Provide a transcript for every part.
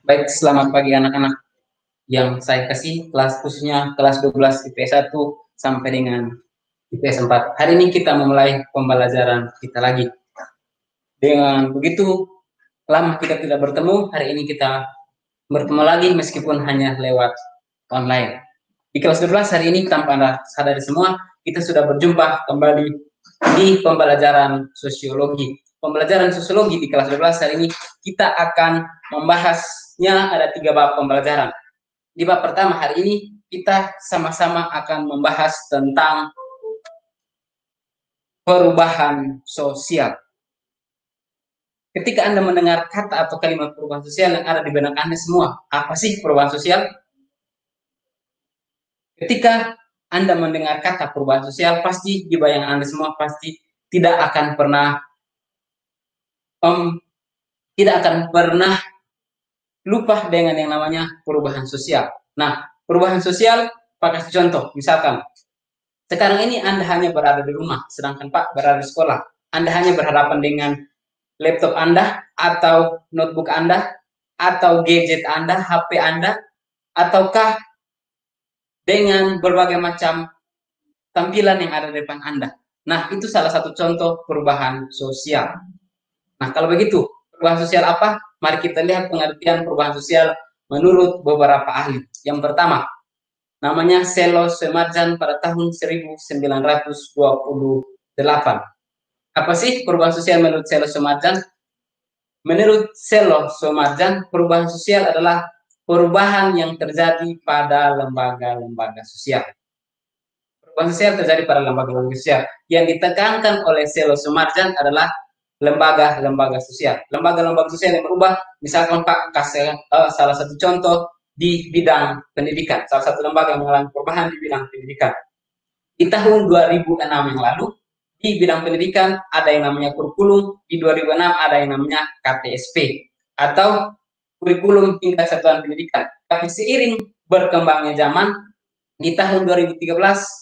Baik, selamat pagi anak-anak yang saya kasih kelas khususnya kelas 12 IPS 1 sampai dengan IPS 4. Hari ini kita memulai pembelajaran kita lagi. Dengan begitu lama kita tidak bertemu, hari ini kita bertemu lagi meskipun hanya lewat online. Di kelas 12 hari ini tanpa Anda sadari semua, kita sudah berjumpa kembali di pembelajaran sosiologi. Pembelajaran sosiologi di kelas 12 hari ini kita akan membahasnya ada 3 bab pembelajaran. Di bab pertama hari ini kita sama-sama akan membahas tentang perubahan sosial. Ketika Anda mendengar kata atau kalimat perubahan sosial yang ada di benak Anda semua, apa sih perubahan sosial? Ketika Anda mendengar kata perubahan sosial, pasti di bayangan Anda semua pasti tidak akan pernah um, tidak akan pernah lupa dengan yang namanya perubahan sosial. Nah, perubahan sosial, pakai contoh, misalkan sekarang ini Anda hanya berada di rumah, sedangkan Pak berada di sekolah. Anda hanya berhadapan dengan laptop Anda, atau notebook Anda, atau gadget Anda, HP Anda, ataukah dengan berbagai macam tampilan yang ada di depan Anda. Nah, itu salah satu contoh perubahan sosial. Nah, kalau begitu, perubahan sosial apa? Mari kita lihat pengertian perubahan sosial menurut beberapa ahli. Yang pertama, namanya Selo Semarjan pada tahun 1928. Apa sih perubahan sosial menurut Selo Semarjan? Menurut Selo Semarjan, perubahan sosial adalah perubahan yang terjadi pada lembaga-lembaga sosial. Perubahan sosial terjadi pada lembaga-lembaga sosial. Yang ditekankan oleh Selo Semarjan adalah lembaga-lembaga sosial. Lembaga-lembaga sosial yang berubah, misalkan Pak kasih salah satu contoh di bidang pendidikan. Salah satu lembaga yang mengalami perubahan di bidang pendidikan. Di tahun 2006 yang lalu, di bidang pendidikan ada yang namanya kurikulum, di 2006 ada yang namanya KTSP, atau kurikulum tingkat satuan pendidikan. Tapi seiring berkembangnya zaman, di tahun 2013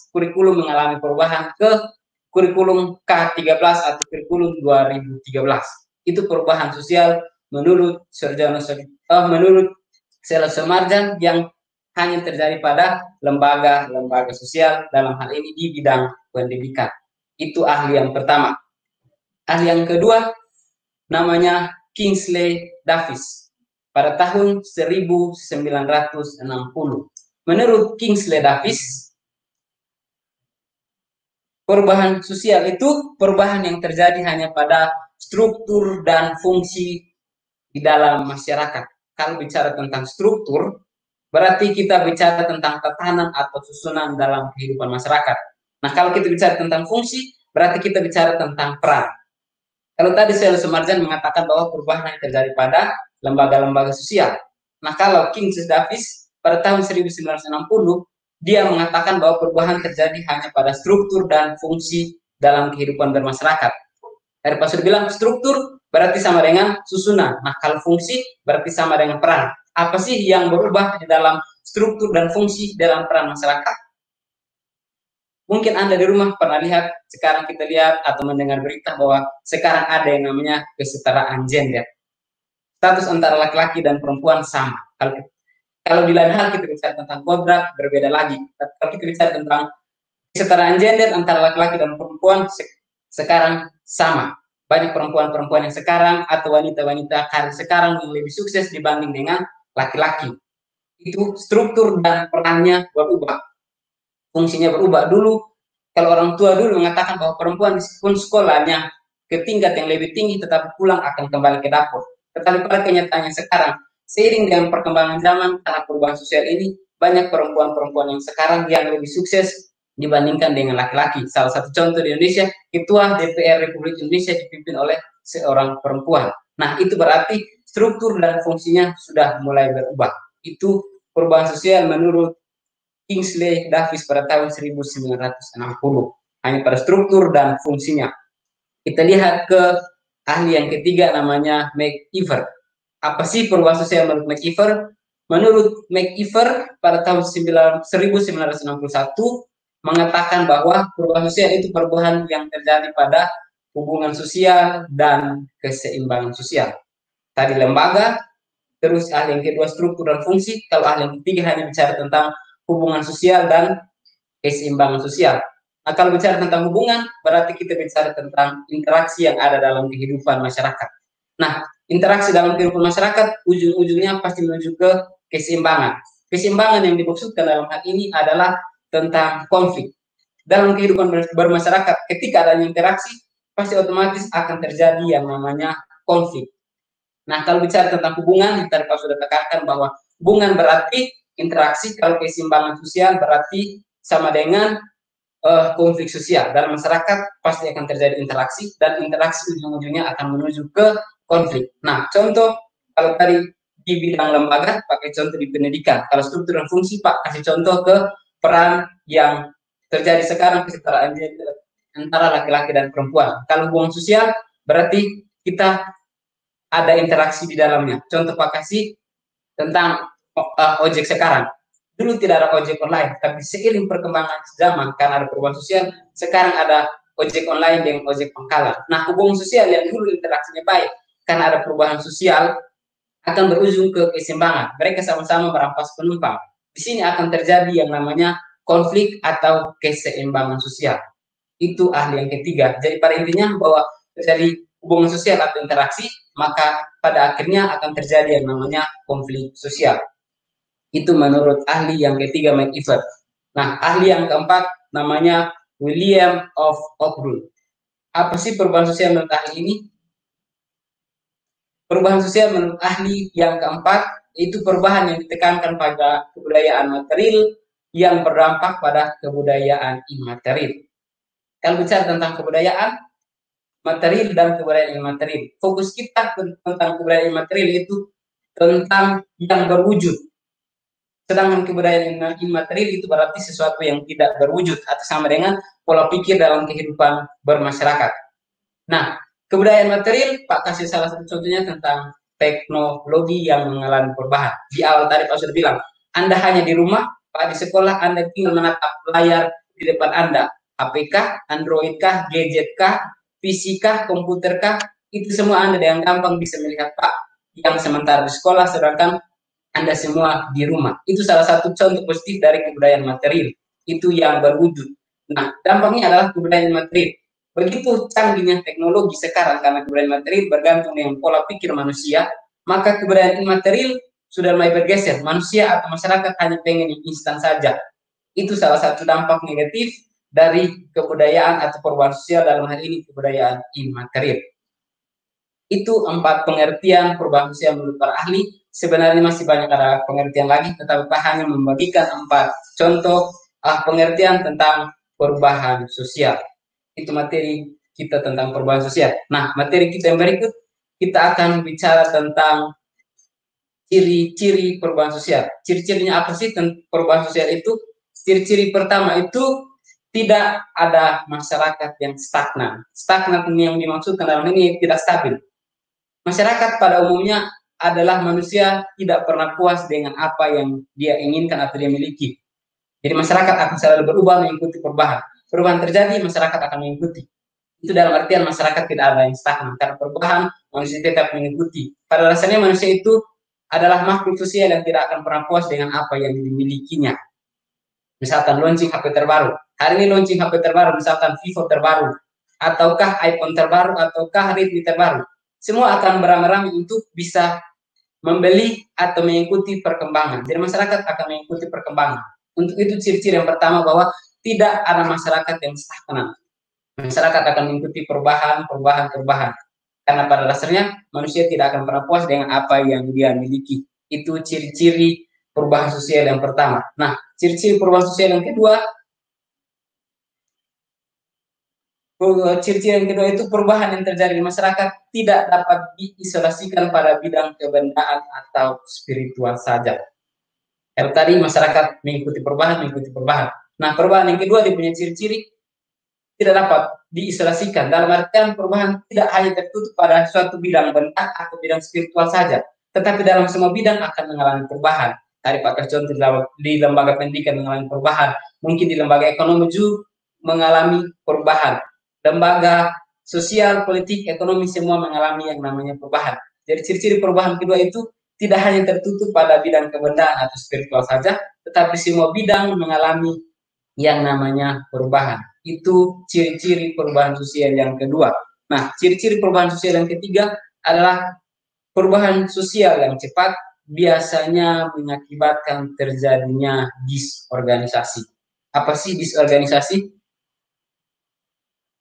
kurikulum mengalami perubahan ke kurikulum K13 atau kurikulum 2013. Itu perubahan sosial menurut menurut Selo Semarjan yang hanya terjadi pada lembaga-lembaga sosial, dalam hal ini di bidang pendidikan. Itu ahli yang pertama. Ahli yang kedua namanya Kingsley Davis pada tahun 1960. Menurut Kingsley Davis, perubahan sosial itu perubahan yang terjadi hanya pada struktur dan fungsi di dalam masyarakat. Kalau bicara tentang struktur, berarti kita bicara tentang tatanan atau susunan dalam kehidupan masyarakat. Nah, kalau kita bicara tentang fungsi, berarti kita bicara tentang peran. Kalau tadi Selo Semarjan mengatakan bahwa perubahan yang terjadi pada lembaga-lembaga sosial. Nah, kalau Kingsley Davis pada tahun 1960, dia mengatakan bahwa perubahan terjadi hanya pada struktur dan fungsi dalam kehidupan bermasyarakat. Dari Pak sudah bilang struktur berarti sama dengan susunan. Nah, kalau fungsi berarti sama dengan peran. Apa sih yang berubah di dalam struktur dan fungsi dalam peran masyarakat? Mungkin Anda di rumah pernah lihat, sekarang kita lihat atau mendengar berita bahwa sekarang ada yang namanya kesetaraan gender. Status antara laki-laki dan perempuan sama. Kalau di lain hal kita bicara tentang kodrat, berbeda lagi. Kalau kita bicara tentang kesetaraan gender antara laki-laki dan perempuan, sekarang sama. Banyak perempuan-perempuan yang sekarang atau wanita-wanita karir sekarang yang lebih sukses dibanding dengan laki-laki. Itu struktur dan perannya berubah. Fungsinya berubah. Dulu, kalau orang tua dulu mengatakan bahwa perempuan meskipun sekolahnya ke tingkat yang lebih tinggi tetapi pulang akan kembali ke dapur. Tetapi pada kenyataannya sekarang, seiring dengan perkembangan zaman, karena perubahan sosial ini, banyak perempuan-perempuan yang sekarang yang lebih sukses dibandingkan dengan laki-laki. Salah satu contoh di Indonesia, Ketua DPR Republik Indonesia dipimpin oleh seorang perempuan. Nah, itu berarti struktur dan fungsinya sudah mulai berubah. Itu perubahan sosial menurut Kingsley Davis pada tahun 1960. Hanya pada struktur dan fungsinya. Kita lihat ke ahli yang ketiga namanya McIver. Apa sih perubahan sosial menurut McIver? Menurut McIver pada tahun 1961 mengatakan bahwa perubahan sosial itu perubahan yang terjadi pada hubungan sosial dan keseimbangan sosial. Tadi lembaga, Terus ahli yang kedua struktur dan fungsi. Kalau ahli yang ketiga hanya bicara tentang hubungan sosial dan keseimbangan sosial. Nah, kalau bicara tentang hubungan, berarti kita bicara tentang interaksi yang ada dalam kehidupan masyarakat. Nah, interaksi dalam kehidupan masyarakat ujung-ujungnya pasti menuju ke keseimbangan. Keseimbangan yang dimaksudkan dalam hal ini adalah tentang konflik. Dalam kehidupan bermasyarakat, ketika ada interaksi, pasti otomatis akan terjadi yang namanya konflik. Nah, kalau bicara tentang hubungan, tadi Pak sudah katakan bahwa hubungan berarti interaksi, kalau keseimbangan sosial berarti sama dengan konflik sosial. Dalam masyarakat pasti akan terjadi interaksi, dan interaksi ujung-ujungnya akan menuju ke konflik. Nah, contoh kalau tadi di bidang lembaga, pakai contoh di pendidikan. Kalau struktur dan fungsi, Pak kasih contoh ke peran yang terjadi sekarang, kesetaraan antara laki-laki dan perempuan. Kalau hubungan sosial, berarti kita ada interaksi di dalamnya. Contoh Pak kasih tentang ojek sekarang. Dulu tidak ada ojek online, tapi seiring perkembangan zaman, karena ada perubahan sosial, sekarang ada ojek online dengan ojek pangkalan. Nah, hubungan sosial yang dulu interaksinya baik, karena ada perubahan sosial, akan berujung ke keseimbangan. Mereka sama-sama merampas penumpang. Di sini akan terjadi yang namanya konflik atau keseimbangan sosial. Itu ahli yang ketiga. Jadi pada intinya bahwa terjadi hubungan sosial atau interaksi, maka pada akhirnya akan terjadi yang namanya konflik sosial. Itu menurut ahli yang ketiga, Mike Evert. Nah, ahli yang keempat namanya William of Ockrell. Apa sih perubahan sosial menurut ahli ini? Perubahan sosial menurut ahli yang keempat itu perubahan yang ditekankan pada kebudayaan material yang berdampak pada kebudayaan imaterial. Kalau bicara tentang kebudayaan material dan kebudayaan imaterial, fokus kita tentang kebudayaan imaterial itu tentang yang berwujud. Sedangkan kebudayaan imaterial itu berarti sesuatu yang tidak berwujud atau sama dengan pola pikir dalam kehidupan bermasyarakat. Nah, kebudayaan material, Pak kasih salah satu contohnya tentang teknologi yang mengalami perubahan. Di awal tadi Pak sudah bilang, Anda hanya di rumah, Pak di sekolah, Anda tinggal menatap layar di depan Anda. HP kah, Android kah, gadget kah, PC kah, komputer kah, itu semua Anda dengan gampang bisa melihat Pak. Yang sementara di sekolah, sedangkan Anda semua di rumah. Itu salah satu contoh positif dari kebudayaan material. Itu yang berwujud. Nah, dampaknya adalah kebudayaan material. Begitu canggihnya teknologi sekarang, karena kebudayaan material bergantung dengan pola pikir manusia, maka kebudayaan imaterial sudah mulai bergeser. Manusia atau masyarakat hanya pengen yang instan saja. Itu salah satu dampak negatif dari kebudayaan atau perubahan sosial, dalam hal ini kebudayaan imaterial. Itu 4 pengertian perubahan sosial menurut para ahli. Sebenarnya masih banyak ada pengertian lagi, tetapi Pak hanya membagikan 4 contoh pengertian tentang perubahan sosial. Itu materi kita tentang perubahan sosial. Nah, materi kita yang berikut, kita akan bicara tentang ciri-ciri perubahan sosial. Ciri-cirinya apa sih perubahan sosial itu? Ciri-ciri pertama itu tidak ada masyarakat yang stagnan. Stagnan yang dimaksudkan dalam ini tidak stabil. Masyarakat pada umumnya adalah manusia tidak pernah puas dengan apa yang dia inginkan atau dia miliki. Jadi masyarakat akan selalu berubah mengikuti perubahan. Perubahan terjadi, masyarakat akan mengikuti. Itu dalam artian masyarakat tidak ada yang stagnan. Karena perubahan, manusia tetap mengikuti. Pada dasarnya manusia itu adalah makhluk sosial yang tidak akan pernah puas dengan apa yang dimilikinya. Misalkan launching HP terbaru. Hari ini launching HP terbaru, misalkan Vivo terbaru. Ataukah iPhone terbaru, ataukah Redmi terbaru. Semua akan beramai-ramai untuk bisa membeli atau mengikuti perkembangan. Jadi masyarakat akan mengikuti perkembangan. Untuk itu ciri-ciri yang pertama bahwa tidak ada masyarakat yang stagnan. Masyarakat akan mengikuti perubahan. Karena pada dasarnya manusia tidak akan pernah puas dengan apa yang dia miliki. Itu ciri-ciri perubahan sosial yang pertama. Nah, ciri-ciri perubahan sosial yang kedua, ciri-ciri yang kedua itu perubahan yang terjadi di masyarakat tidak dapat diisolasikan pada bidang kebendaan atau spiritual saja. Yang tadi masyarakat mengikuti perubahan. Nah, perubahan yang kedua dia punya ciri-ciri tidak dapat diisolasikan. Dalam artian perubahan tidak hanya tertutup pada suatu bidang benda atau bidang spiritual saja, tetapi dalam semua bidang akan mengalami perubahan. Tadi Pak contoh di lembaga pendidikan mengalami perubahan, mungkin di lembaga ekonomi juga mengalami perubahan. Lembaga sosial, politik, ekonomi semua mengalami yang namanya perubahan. Jadi ciri-ciri perubahan kedua itu tidak hanya tertutup pada bidang kebendaan atau spiritual saja, tetapi semua bidang mengalami yang namanya perubahan. Itu ciri-ciri perubahan sosial yang kedua. Nah, ciri-ciri perubahan sosial yang ketiga adalah perubahan sosial yang cepat biasanya mengakibatkan terjadinya disorganisasi. Apa sih disorganisasi?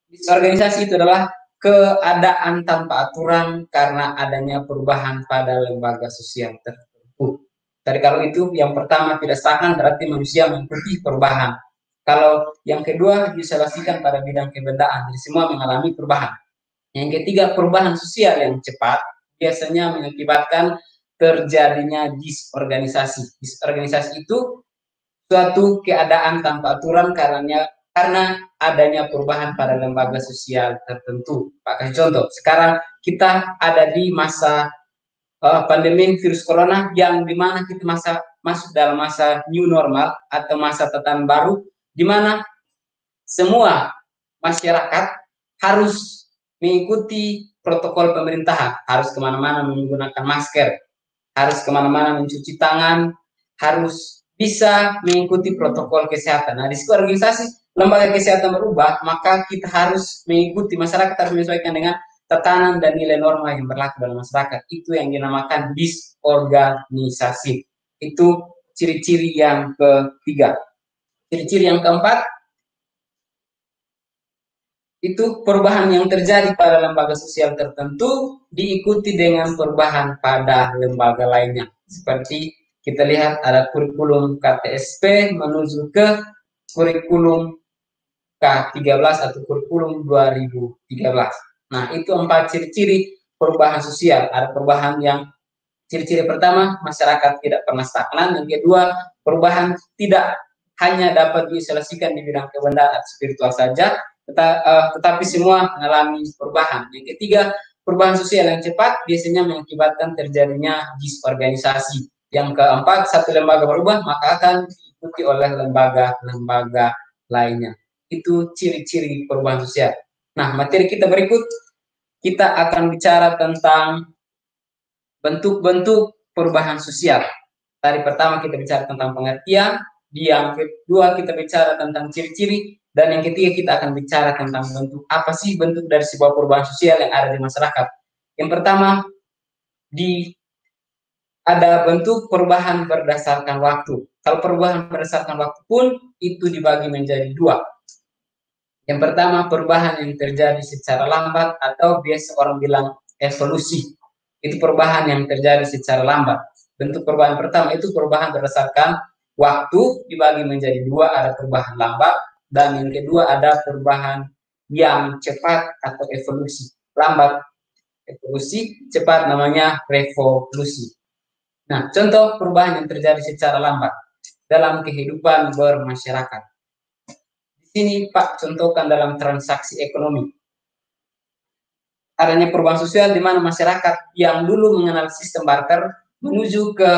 Disorganisasi itu adalah keadaan tanpa aturan karena adanya perubahan pada lembaga sosial tertentu. Tadi kalau itu yang pertama tidak stagnan berarti manusia mengikuti perubahan. Kalau yang kedua diisolasikan pada bidang kebendaan, jadi semua mengalami perubahan. Yang ketiga, perubahan sosial yang cepat biasanya mengakibatkan terjadinya disorganisasi. Disorganisasi itu suatu keadaan tanpa aturan karena adanya perubahan pada lembaga sosial tertentu. Pakai contoh, sekarang kita ada di masa pandemi virus corona yang dimana kita masuk dalam masa new normal atau masa tatanan baru, di mana semua masyarakat harus mengikuti protokol pemerintahan, harus kemana-mana menggunakan masker, harus kemana-mana mencuci tangan, harus bisa mengikuti protokol kesehatan. Nah, di situ organisasi lembaga kesehatan berubah, maka kita harus mengikuti, masyarakat harus menyesuaikan dengan tatanan dan nilai norma yang berlaku dalam masyarakat. Itu yang dinamakan disorganisasi. Itu ciri-ciri yang ketiga. Ciri-ciri yang keempat, itu perubahan yang terjadi pada lembaga sosial tertentu diikuti dengan perubahan pada lembaga lainnya. Seperti kita lihat ada kurikulum KTSP menuju ke kurikulum K13 atau kurikulum 2013. Nah, itu 4 ciri-ciri perubahan sosial. Ada perubahan yang ciri-ciri pertama, masyarakat tidak pernah stagnan. Yang kedua, perubahan tidak hanya dapat diisolasikan di bidang kebendaan atau spiritual saja, tetapi semua mengalami perubahan. Yang ketiga, perubahan sosial yang cepat biasanya mengakibatkan terjadinya disorganisasi. Yang keempat, satu lembaga berubah, maka akan diikuti oleh lembaga-lembaga lainnya. Itu ciri-ciri perubahan sosial. Nah, materi kita berikut, kita akan bicara tentang bentuk-bentuk perubahan sosial. Tadi pertama kita bicara tentang pengertian, yang kedua kita bicara tentang ciri-ciri, dan yang ketiga kita akan bicara tentang bentuk. Apa sih bentuk dari sebuah perubahan sosial yang ada di masyarakat? Yang pertama, ada bentuk perubahan berdasarkan waktu. Kalau perubahan berdasarkan waktu pun itu dibagi menjadi dua. Yang pertama, perubahan yang terjadi secara lambat atau biasa orang bilang evolusi. Itu perubahan yang terjadi secara lambat. Bentuk perubahan pertama itu perubahan berdasarkan waktu dibagi menjadi dua, ada perubahan lambat, dan yang kedua ada perubahan yang cepat atau evolusi. Lambat evolusi, cepat namanya revolusi. Nah, contoh perubahan yang terjadi secara lambat dalam kehidupan bermasyarakat. Di sini Pak contohkan dalam transaksi ekonomi. Adanya perubahan sosial di mana masyarakat yang dulu mengenal sistem barter menuju ke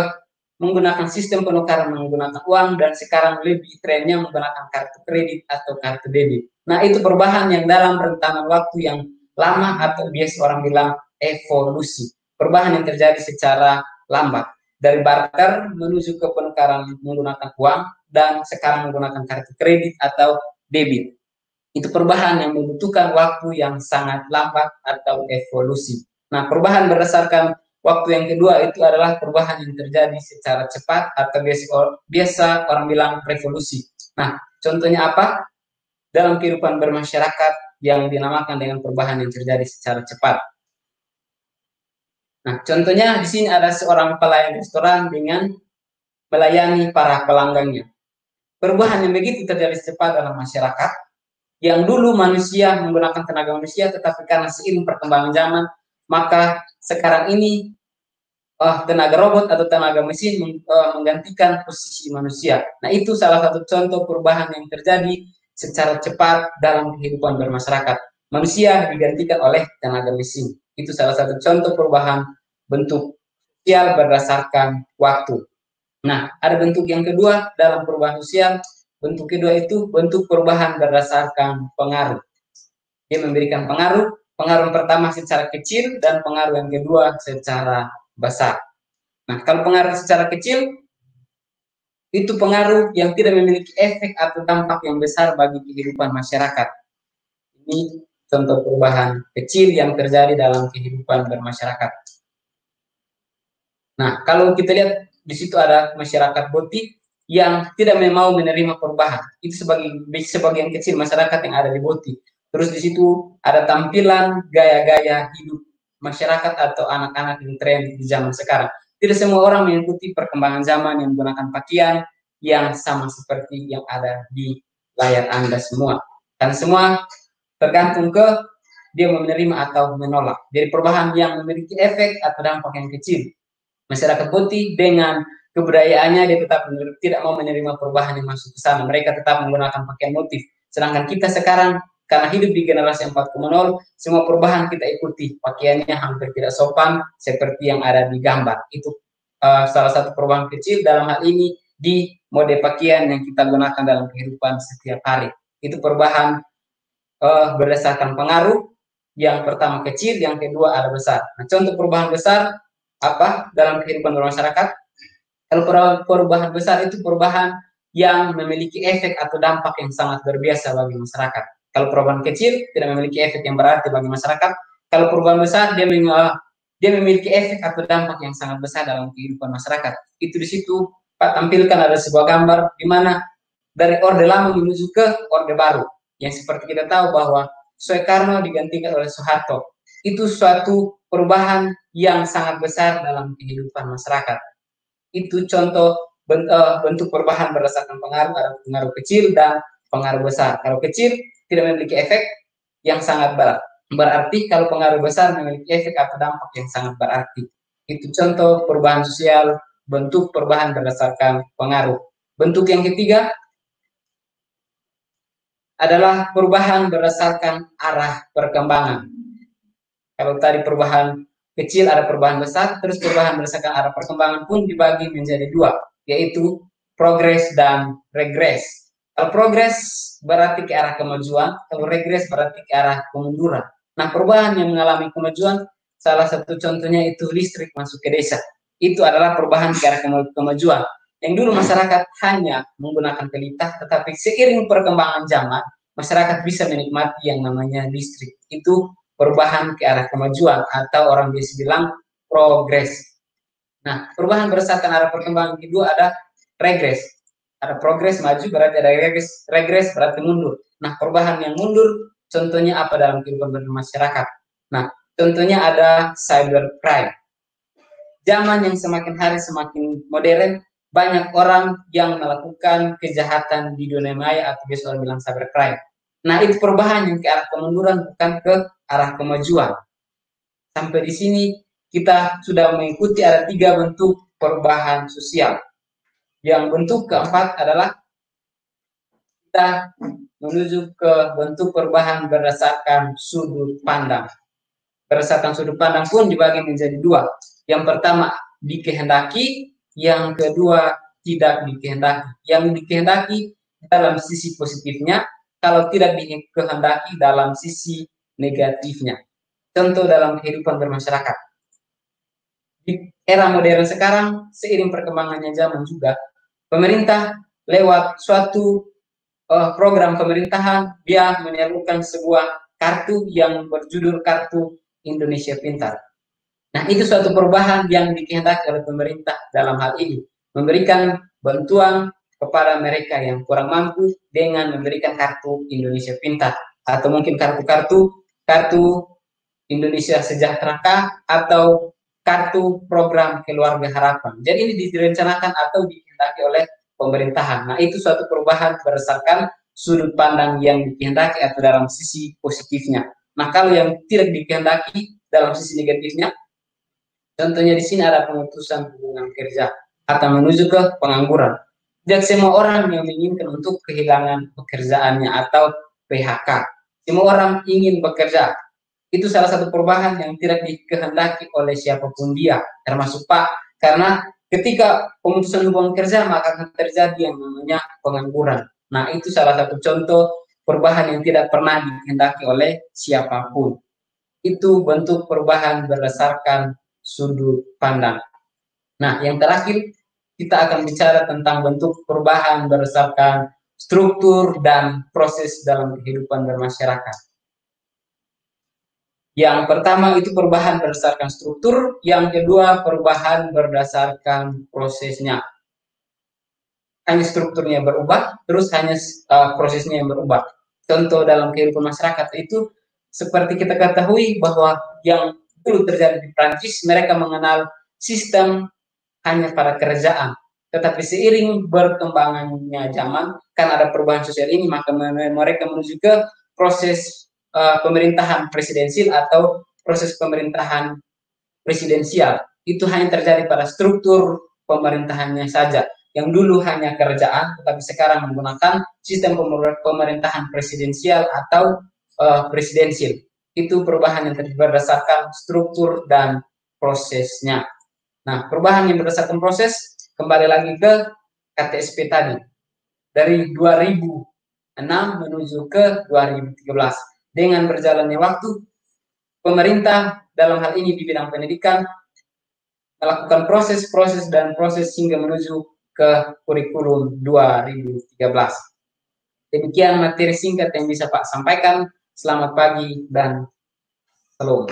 menggunakan sistem penukaran menggunakan uang, dan sekarang lebih trennya menggunakan kartu kredit atau kartu debit. Nah, itu perubahan yang dalam rentang waktu yang lama atau biasa orang bilang evolusi. Perubahan yang terjadi secara lambat dari barter menuju ke penukaran menggunakan uang, dan sekarang menggunakan kartu kredit atau debit. Itu perubahan yang membutuhkan waktu yang sangat lambat atau evolusi. Nah, perubahan berdasarkan waktu yang kedua itu adalah perubahan yang terjadi secara cepat atau biasa orang bilang revolusi. Nah, contohnya apa? Dalam kehidupan bermasyarakat yang dinamakan dengan perubahan yang terjadi secara cepat. Nah, contohnya di sini ada seorang pelayan restoran dengan melayani para pelanggannya. Perubahan yang begitu terjadi cepat dalam masyarakat, yang dulu manusia menggunakan tenaga manusia, tetapi karena seiring perkembangan zaman, maka sekarang ini tenaga robot atau tenaga mesin menggantikan posisi manusia. Nah, itu salah satu contoh perubahan yang terjadi secara cepat dalam kehidupan bermasyarakat. Manusia digantikan oleh tenaga mesin. Itu salah satu contoh perubahan bentuk sosial berdasarkan waktu. Nah, ada bentuk yang kedua dalam perubahan sosial. Bentuk kedua itu bentuk perubahan berdasarkan pengaruh. Dia memberikan pengaruh. Pengaruh pertama secara kecil dan pengaruh yang kedua secara besar. Nah, kalau pengaruh secara kecil, itu pengaruh yang tidak memiliki efek atau dampak yang besar bagi kehidupan masyarakat. Ini contoh perubahan kecil yang terjadi dalam kehidupan bermasyarakat. Nah, kalau kita lihat di situ ada masyarakat Boti yang tidak mau menerima perubahan. Itu sebagian kecil masyarakat yang ada di Boti. Terus di situ ada tampilan gaya-gaya hidup masyarakat atau anak-anak yang tren di zaman sekarang. Tidak semua orang mengikuti perkembangan zaman yang menggunakan pakaian yang sama seperti yang ada di layar Anda semua. Dan semua tergantung ke dia menerima atau menolak. Jadi perubahan yang memiliki efek atau dampak yang kecil. Masyarakat Boti dengan kebudayaannya dia tetap tidak mau menerima perubahan yang masuk ke sana. Mereka tetap menggunakan pakaian motif. Sedangkan kita sekarang karena hidup di generasi 4.0, semua perubahan kita ikuti. Pakaiannya hampir tidak sopan seperti yang ada di gambar. Itu salah satu perubahan kecil dalam hal ini di mode pakaian yang kita gunakan dalam kehidupan setiap hari. Itu perubahan berdasarkan pengaruh. Yang pertama kecil, yang kedua ada besar. Nah, contoh perubahan besar apa dalam kehidupan bermasyarakat? Kalau perubahan besar itu perubahan yang memiliki efek atau dampak yang sangat berbiasa bagi masyarakat. Kalau perubahan kecil tidak memiliki efek yang berarti bagi masyarakat. Kalau perubahan besar dia memiliki efek atau dampak yang sangat besar dalam kehidupan masyarakat. Itu di situ Pak tampilkan ada sebuah gambar di mana dari Orde Lama menuju ke Orde Baru. Yang seperti kita tahu bahwa Soekarno digantikan oleh Soeharto. Itu suatu perubahan yang sangat besar dalam kehidupan masyarakat. Itu contoh bentuk perubahan berdasarkan pengaruh, ada pengaruh kecil dan pengaruh besar. Kalau kecil tidak memiliki efek yang sangat berarti, kalau pengaruh besar memiliki efek atau dampak yang sangat berarti. Itu contoh perubahan sosial, bentuk perubahan berdasarkan pengaruh. Bentuk yang ketiga adalah perubahan berdasarkan arah perkembangan. Kalau tadi perubahan kecil ada perubahan besar, terus perubahan berdasarkan arah perkembangan pun dibagi menjadi dua, yaitu progres dan regres. Kalau progres berarti ke arah kemajuan, kalau regres berarti ke arah kemunduran. Nah, perubahan yang mengalami kemajuan, salah satu contohnya itu listrik masuk ke desa. Itu adalah perubahan ke arah kemajuan. Yang dulu masyarakat hanya menggunakan pelita, tetapi seiring perkembangan zaman, masyarakat bisa menikmati yang namanya listrik. Itu perubahan ke arah kemajuan atau orang biasa bilang progres. Nah, perubahan berdasarkan arah perkembangan kedua ada regres. Ada progres maju berarti ada regres, regres berarti mundur. Nah, perubahan yang mundur contohnya apa dalam kehidupan bermasyarakat? Nah, contohnya ada cybercrime. Zaman yang semakin hari semakin modern, banyak orang yang melakukan kejahatan di dunia maya atau biasa orang bilang cybercrime. Nah, itu perubahan yang ke arah kemunduran bukan ke arah kemajuan. Sampai di sini kita sudah mengikuti ada 3 bentuk perubahan sosial. Yang bentuk keempat adalah kita menuju ke bentuk perubahan berdasarkan sudut pandang. Berdasarkan sudut pandang pun dibagi menjadi 2. Yang pertama dikehendaki, yang kedua tidak dikehendaki. Yang dikehendaki dalam sisi positifnya, kalau tidak dikehendaki dalam sisi negatifnya. Contoh dalam kehidupan bermasyarakat. Di era modern sekarang, seiring perkembangannya zaman juga, pemerintah lewat suatu program pemerintahan, dia menyalurkan sebuah kartu yang berjudul Kartu Indonesia Pintar. Nah, itu suatu perubahan yang dikehendaki oleh pemerintah dalam hal ini. Memberikan bantuan kepada mereka yang kurang mampu dengan memberikan Kartu Indonesia Pintar. Atau mungkin kartu Indonesia Sejahtera atau kartu program keluarga harapan. Jadi ini direncanakan atau dikehendaki oleh pemerintahan. Nah, itu suatu perubahan berdasarkan sudut pandang yang dikehendaki atau dalam sisi positifnya. Nah, kalau yang tidak dikehendaki dalam sisi negatifnya, contohnya di sini ada pemutusan hubungan kerja atau menuju ke pengangguran. Tidak semua orang yang menginginkan untuk kehilangan pekerjaannya atau PHK. Semua orang ingin bekerja. Itu salah satu perubahan yang tidak dikehendaki oleh siapapun dia, termasuk Pak, karena ketika pemutusan hubungan kerja maka akan terjadi yang namanya pengangguran. Nah, itu salah satu contoh perubahan yang tidak pernah dikehendaki oleh siapapun. Itu bentuk perubahan berdasarkan sudut pandang. Nah, yang terakhir kita akan bicara tentang bentuk perubahan berdasarkan struktur dan proses dalam kehidupan bermasyarakat. Yang pertama itu perubahan berdasarkan struktur, yang kedua perubahan berdasarkan prosesnya. Hanya strukturnya berubah, terus hanya prosesnya yang berubah. Contoh dalam kehidupan masyarakat itu seperti kita ketahui bahwa yang dulu terjadi di Prancis, mereka mengenal sistem hanya pada kerajaan. Tetapi seiring berkembangannya zaman, kan ada perubahan sosial ini, maka mereka menuju ke proses pemerintahan presidensial atau proses pemerintahan presidensial. Itu hanya terjadi pada struktur pemerintahannya saja. Yang dulu hanya kerajaan, tetapi sekarang menggunakan sistem pemerintahan presidensial atau presidensial. Itu perubahan yang terjadi berdasarkan struktur dan prosesnya. Nah, perubahan yang berdasarkan proses kembali lagi ke KTSP tadi. Dari 2006 menuju ke 2013. Dengan berjalannya waktu, pemerintah dalam hal ini di bidang pendidikan melakukan proses hingga menuju ke kurikulum 2013. Demikian materi singkat yang bisa Pak sampaikan. Selamat pagi dan salam.